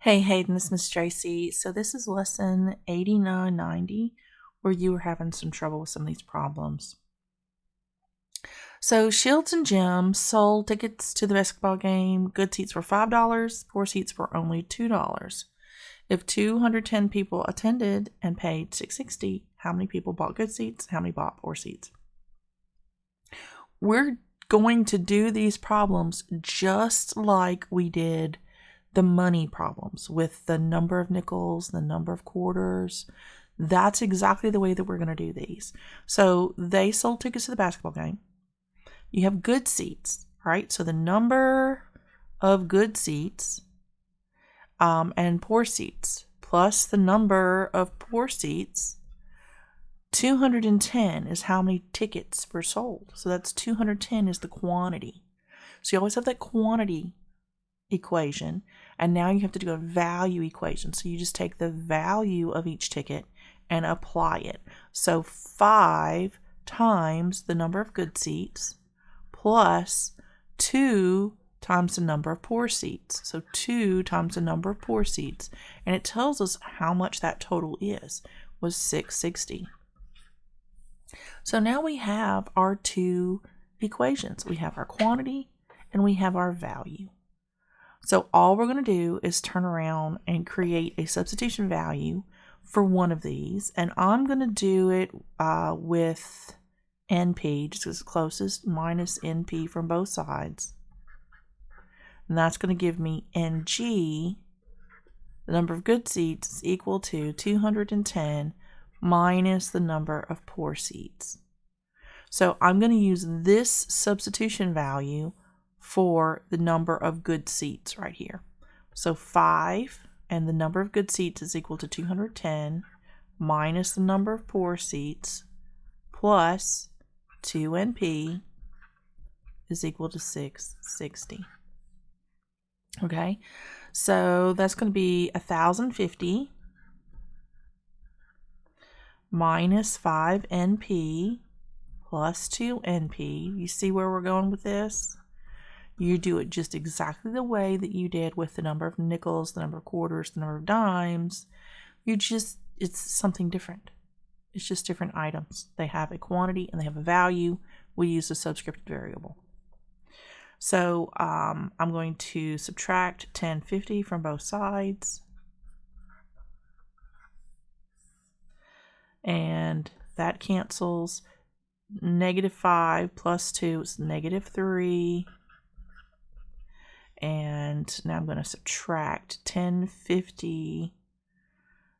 Hey Hayden, this is Miss Tracy. So this is lesson 8990, where you were having some trouble with some of these problems. So Shields and Jim sold tickets to the basketball game. Good seats were $5, poor seats were only $2. If 210 people attended and paid $6.60, how many people bought good seats? How many bought poor seats? We're going to do these problems just like we did the money problems with the number of nickels, the number of quarters. That's exactly the way that we're going to do these. So they sold tickets to the basketball game. You have good seats, right? So the number of good seats and poor seats plus the number of poor seats, 210 is how many tickets were sold. So that's 210 is the quantity. So you always have that quantity equation, and now you have to do a value equation. So you just take the value of each ticket and apply it. So 5 times the number of good seats plus 2 times the number of poor seats. So 2 times the number of poor seats, and it tells us how much that total was $6.60. So now we have our two equations. We have our quantity and we have our value. So all we're going to do is turn around and create a substitution value for one of these. And I'm going to do it with NP, just as closest, minus NP from both sides. And that's going to give me NG, the number of good seats, is equal to 210 minus the number of poor seats. So I'm going to use this substitution value for the number of good seats right here. So 5 and the number of good seats is equal to 210 minus the number of poor seats plus 2NP is equal to 660. Okay, so that's going to be 1,050 minus 5NP plus 2NP. You see where we're going with this? You do it just exactly the way that you did with the number of nickels, the number of quarters, the number of dimes. It's something different. It's just different items. They have a quantity and they have a value. We use a subscripted variable. So I'm going to subtract 1050 from both sides. And that cancels. -5 plus 2 is -3. And now I'm going to subtract 1050.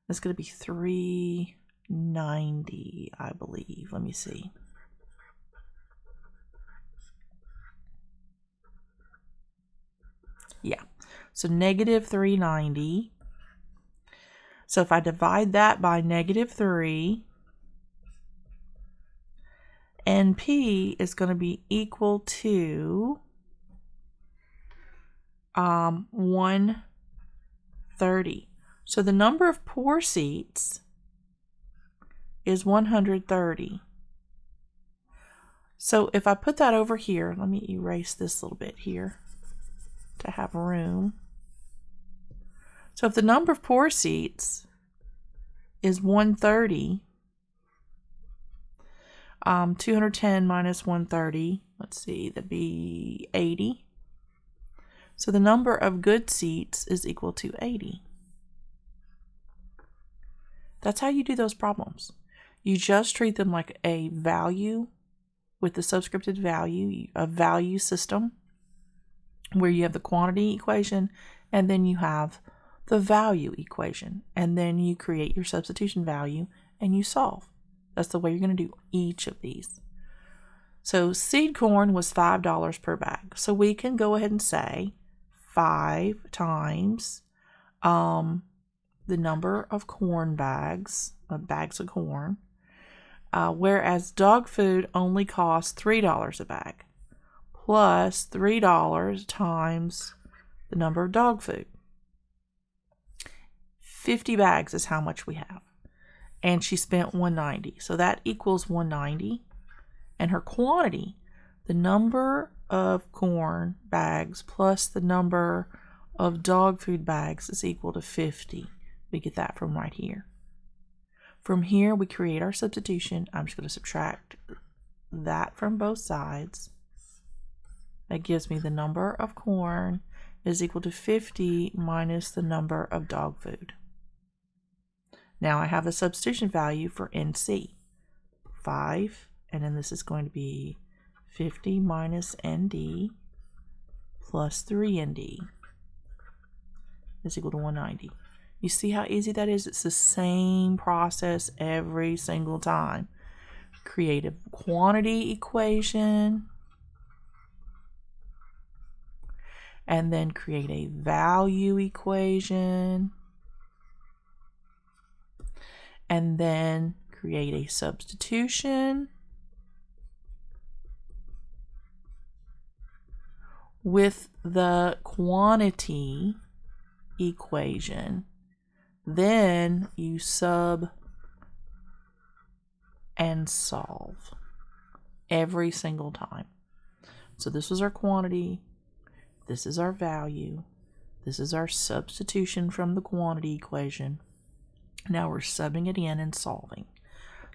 That's going to be 390, I believe. Let me see. Yeah, so -390. So if I divide that by -3, NP is going to be equal to 130. So the number of poor seats is 130. So if I put that over here, let me erase this a little bit here to have room. So if the number of poor seats is 130, 210 minus 130, let's see, that'd be 80. So the number of good seats is equal to 80. That's how you do those problems. You just treat them like a value with the subscripted value, a value system, where you have the quantity equation and then you have the value equation. And then you create your substitution value and you solve. That's the way you're going to do each of these. So seed corn was $5 per bag. So we can go ahead and say 5 times the number of corn bags of corn, whereas dog food only costs $3 a bag, plus $3 times the number of dog food. 50 bags is how much we have. And she spent $190. So that equals $190. And her quantity, the number of corn bags plus the number of dog food bags is equal to 50. We get that from right here. From here, we create our substitution. I'm just going to subtract that from both sides. That gives me the number of corn is equal to 50 minus the number of dog food. Now I have a substitution value for NC. 5, and then this is going to be 50 minus ND plus 3ND is equal to 190. You see how easy that is? It's the same process every single time. Create a quantity equation, and then create a value equation, and then create a substitution with the quantity equation. Then you sub and solve every single time. So this was our quantity, this is our value, this is our substitution from the quantity equation. Now we're subbing it in and solving.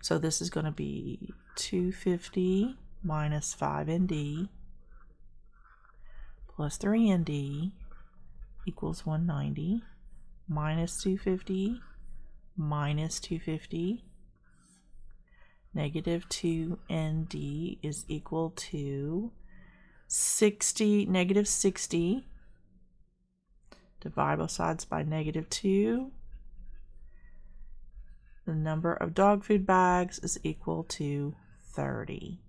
So this is going to be 250 minus 5ND plus 3ND equals 190 minus 250 minus 250. Negative 2ND is equal to 60, negative 60. Divide both sides by negative 2. The number of dog food bags is equal to 30.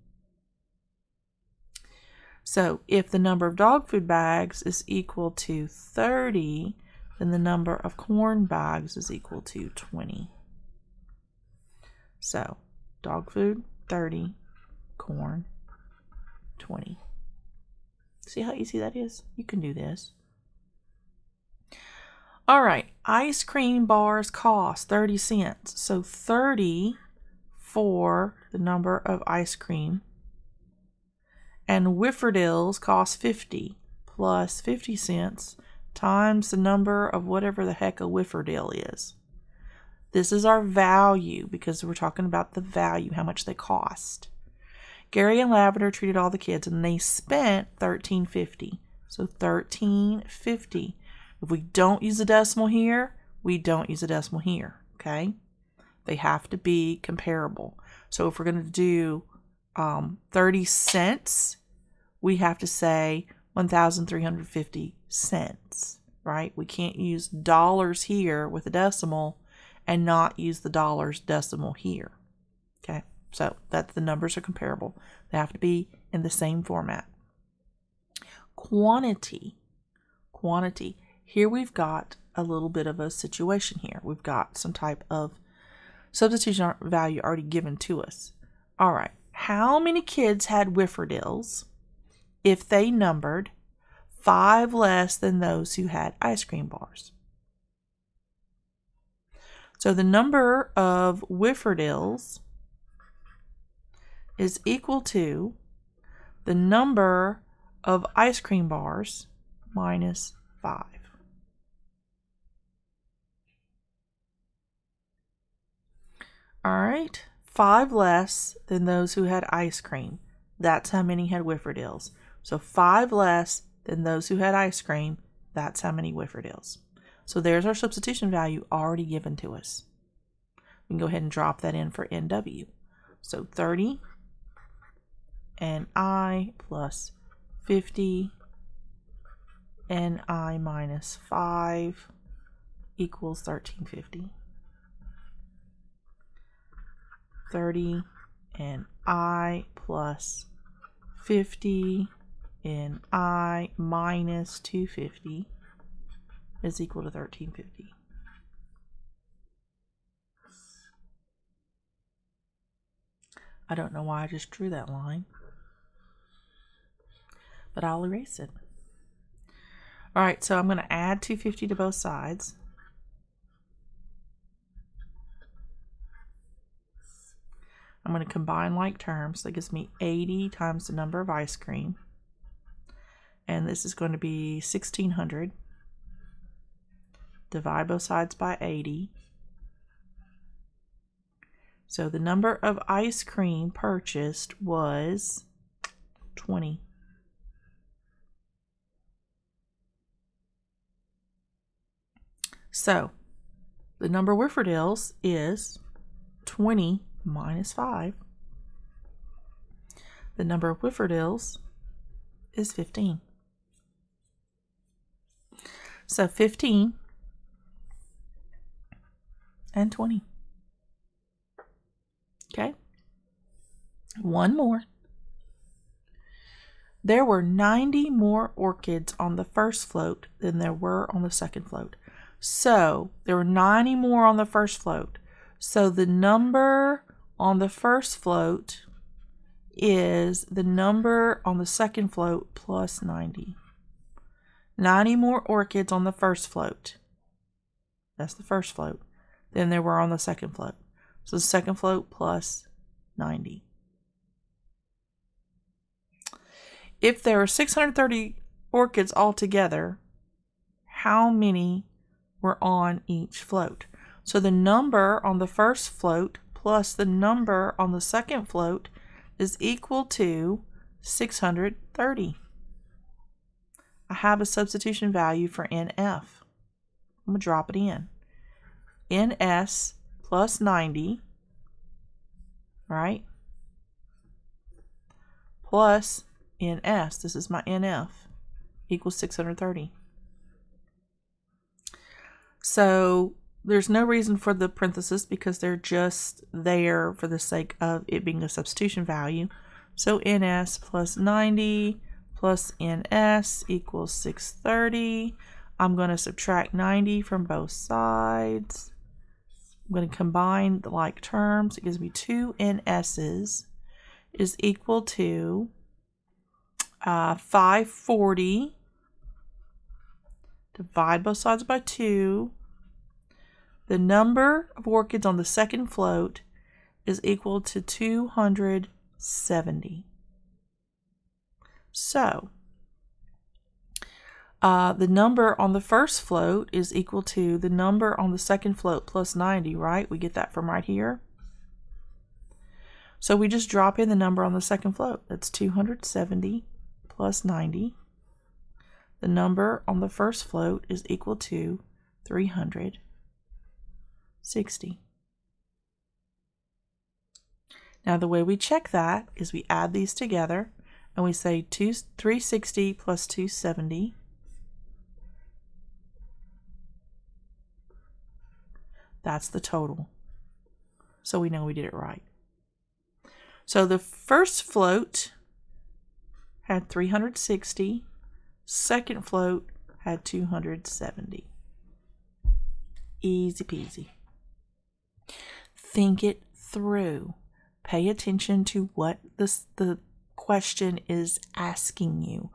So if the number of dog food bags is equal to 30, then the number of corn bags is equal to 20. So dog food, 30, corn, 20. See how easy that is? You can do this. All right, ice cream bars cost 30 cents. So 30 for the number of ice cream. And Whiffordales cost 50 plus 50 cents times the number of whatever the heck a Whiffordale is. This is our value because we're talking about the value, how much they cost. Gary and Lavender treated all the kids and they spent $13.50. So $13.50. If we don't use a decimal here, we don't use a decimal here, okay? They have to be comparable. So if we're going to do 30 cents, we have to say 1,350 cents, right? We can't use dollars here with a decimal and not use the dollars decimal here, okay? So that the numbers are comparable. They have to be in the same format. Quantity. Here we've got a little bit of a situation here. We've got some type of substitution value already given to us. All right, how many kids had Whiffordales if they numbered 5 less than those who had ice cream bars? So the number of Whiffordales is equal to the number of ice cream bars minus 5. All right, 5 less than those who had ice cream. That's how many had Whiffordales. So 5 less than those who had ice cream. That's how many Whiffordales. So there's our substitution value already given to us. We can go ahead and drop that in for NW. So 30 NI plus 50 NI minus 5 equals 1350. 30 NI plus 50 NI minus 250 is equal to 1350. I don't know why I just drew that line, but I'll erase it. All right, so I'm going to add 250 to both sides. I'm going to combine like terms. So that gives me 80 times the number of ice cream. And this is going to be 1,600 divide both sides by 80. So the number of ice cream purchased was 20. So the number of Whiffordales is 20 minus 5. The number of Whiffordales is 15. So 15 and 20. Okay. One more. There were 90 more orchids on the first float than there were on the second float. So there were 90 more on the first float. So the number on the first float is the number on the second float plus 90. 90 more orchids on the first float. That's the first float. Than there were on the second float. So the second float plus 90. If there are 630 orchids altogether, how many were on each float? So the number on the first float plus the number on the second float is equal to 630. I have a substitution value for NF. I'm going to drop it in. NS plus 90, right? Plus NS, this is my NF, equals 630. So there's no reason for the parentheses because they're just there for the sake of it being a substitution value. So NS plus 90 plus NS equals 630. I'm going to subtract 90 from both sides. I'm going to combine the like terms. It gives me 2 NS's is equal to 540. Divide both sides by 2. The number of orchids on the second float is equal to 270. So the number on the first float is equal to the number on the second float plus 90, right? We get that from right here. So we just drop in the number on the second float. That's 270 plus 90. The number on the first float is equal to 360. Now the way we check that is we add these together and we say 360 plus 270. That's the total. So we know we did it right. So the first float had 360. Second float had 270. Easy peasy. Think it through. Pay attention to what the question is asking you.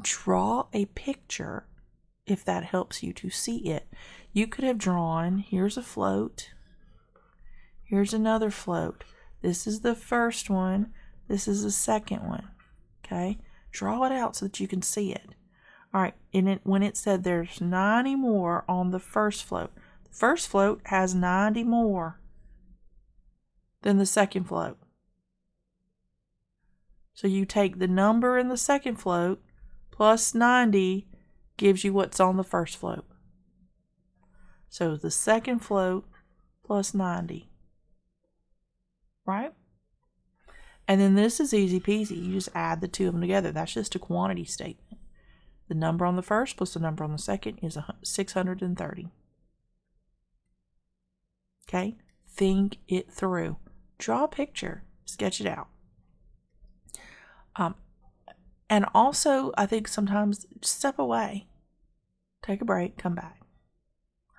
Draw a picture if that helps you to see it. You could have drawn, here's a float, here's another float. This is the first one, this is the second one. Okay? Draw it out so that you can see it. All right, and when it said there's 90 more on the first float, the first float has 90 more than the second float. So you take the number in the second float plus 90 gives you what's on the first float. So the second float plus 90. Right? And then this is easy peasy. You just add the two of them together. That's just a quantity statement. The number on the first plus the number on the second is 630. Okay? Think it through. Draw a picture. Sketch it out. And also, I think sometimes step away. Take a break. Come back.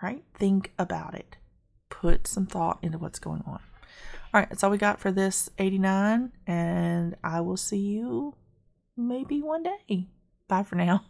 Right? Think about it. Put some thought into what's going on. All right, that's all we got for this 89, and I will see you maybe one day. Bye for now.